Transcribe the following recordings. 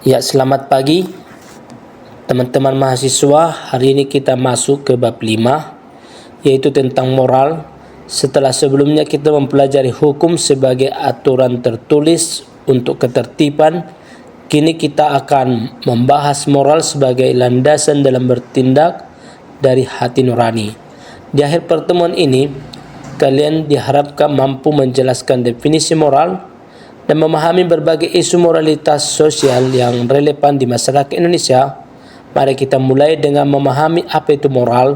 Ya, selamat pagi teman-teman mahasiswa. Hari ini kita masuk ke bab 5, yaitu tentang moral. Setelah sebelumnya kita mempelajari hukum sebagai aturan tertulis untuk ketertiban, kini kita akan membahas moral sebagai landasan dalam bertindak dari hati nurani. Di akhir pertemuan ini, kalian diharapkan mampu menjelaskan definisi moral dan memahami berbagai isu moralitas sosial yang relevan di masyarakat Indonesia. Mari kita mulai dengan memahami apa itu moral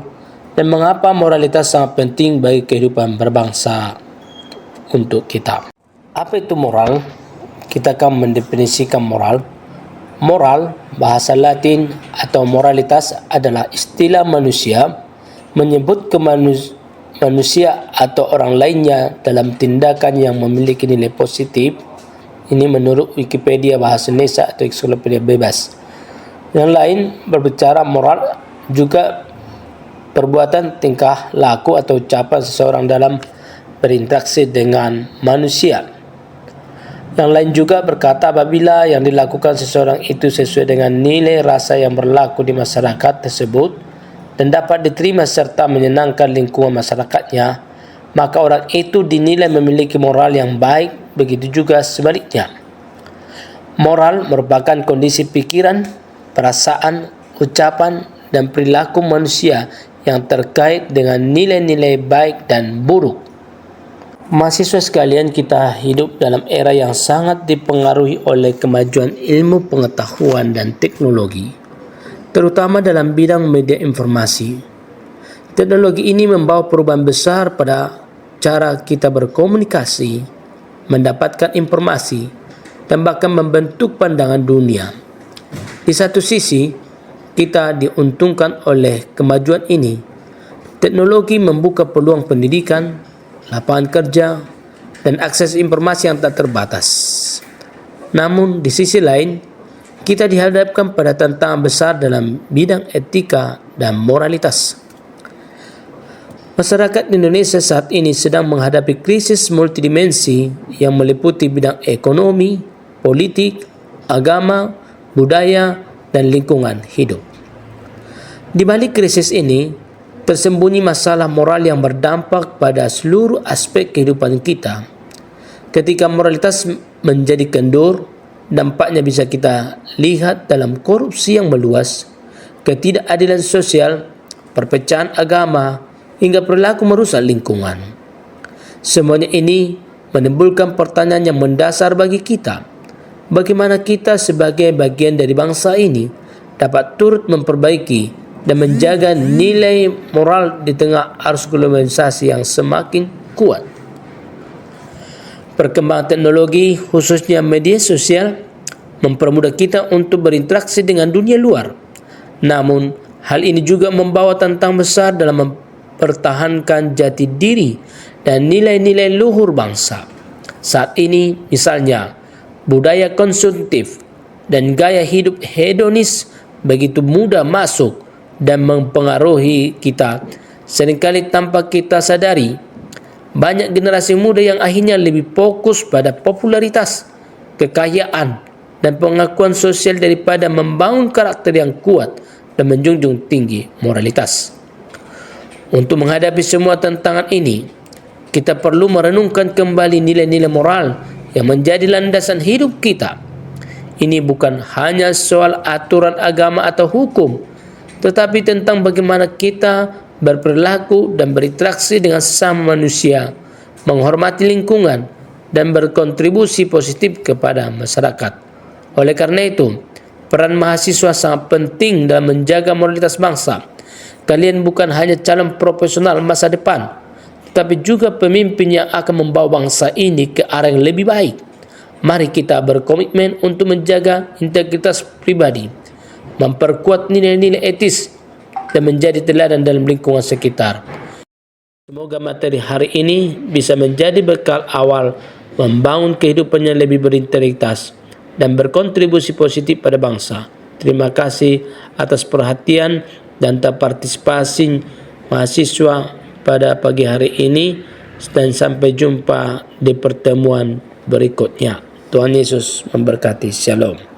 dan mengapa moralitas sangat penting bagi kehidupan berbangsa untuk kita. Apa itu moral? Kita akan mendefinisikan moral. Moral, bahasa Latin atau moralitas, adalah istilah manusia menyebut manusia atau orang lainnya dalam tindakan yang memiliki nilai positif. Ini menurut Wikipedia Bahasa Indonesia atau Ensiklopedia Bebas. Yang lain berbicara moral juga perbuatan, tingkah laku atau ucapan seseorang dalam berinteraksi dengan manusia. Yang lain juga berkata apabila yang dilakukan seseorang itu sesuai dengan nilai rasa yang berlaku di masyarakat tersebut dan dapat diterima serta menyenangkan lingkungan masyarakatnya, maka orang itu dinilai memiliki moral yang baik. Begitu juga sebaliknya. Moral merupakan kondisi pikiran, perasaan, ucapan, dan perilaku manusia yang terkait dengan nilai-nilai baik dan buruk. Mahasiswa sekalian, kita hidup dalam era yang sangat dipengaruhi oleh kemajuan ilmu pengetahuan dan teknologi, terutama dalam bidang media informasi. Teknologi ini membawa perubahan besar pada cara kita berkomunikasi, mendapatkan informasi, dan bahkan membentuk pandangan dunia. Di satu sisi, kita diuntungkan oleh kemajuan ini. Teknologi membuka peluang pendidikan, lapangan kerja, dan akses informasi yang tak terbatas. Namun, di sisi lain, kita dihadapkan pada tantangan besar dalam bidang etika dan moralitas. Masyarakat Indonesia saat ini sedang menghadapi krisis multidimensi yang meliputi bidang ekonomi, politik, agama, budaya, dan lingkungan hidup. Di balik krisis ini, tersembunyi masalah moral yang berdampak pada seluruh aspek kehidupan kita. Ketika moralitas menjadi kendur, dampaknya bisa kita lihat dalam korupsi yang meluas, ketidakadilan sosial, perpecahan agama, hingga perilaku merusak lingkungan. Semuanya ini menimbulkan pertanyaan yang mendasar bagi kita. Bagaimana kita sebagai bagian dari bangsa ini dapat turut memperbaiki dan menjaga nilai moral di tengah arus globalisasi yang semakin kuat. Perkembangan teknologi, khususnya media sosial, mempermudah kita untuk berinteraksi dengan dunia luar. Namun, hal ini juga membawa tantangan besar dalam mempertahankan jati diri dan nilai-nilai luhur bangsa. Saat ini, misalnya, budaya konsumtif dan gaya hidup hedonis begitu mudah masuk dan mempengaruhi kita. Seringkali tanpa kita sadari, banyak generasi muda yang akhirnya lebih fokus pada popularitas, kekayaan, dan pengakuan sosial daripada membangun karakter yang kuat dan menjunjung tinggi moralitas. Untuk menghadapi semua tantangan ini, kita perlu merenungkan kembali nilai-nilai moral yang menjadi landasan hidup kita. Ini bukan hanya soal aturan agama atau hukum, tetapi tentang bagaimana kita berperilaku dan berinteraksi dengan sesama manusia, menghormati lingkungan, dan berkontribusi positif kepada masyarakat. Oleh karena itu, peran mahasiswa sangat penting dalam menjaga moralitas bangsa. Kalian bukan hanya calon profesional masa depan, tetapi juga pemimpin yang akan membawa bangsa ini ke arah yang lebih baik. Mari kita berkomitmen untuk menjaga integritas pribadi, memperkuat nilai-nilai etis, dan menjadi teladan dalam lingkungan sekitar. Semoga materi hari ini bisa menjadi bekal awal membangun kehidupan yang lebih berintegritas dan berkontribusi positif pada bangsa. Terima kasih atas perhatian dan partisipasi mahasiswa pada pagi hari ini, dan sampai jumpa di pertemuan berikutnya. Tuhan Yesus memberkati. Shalom.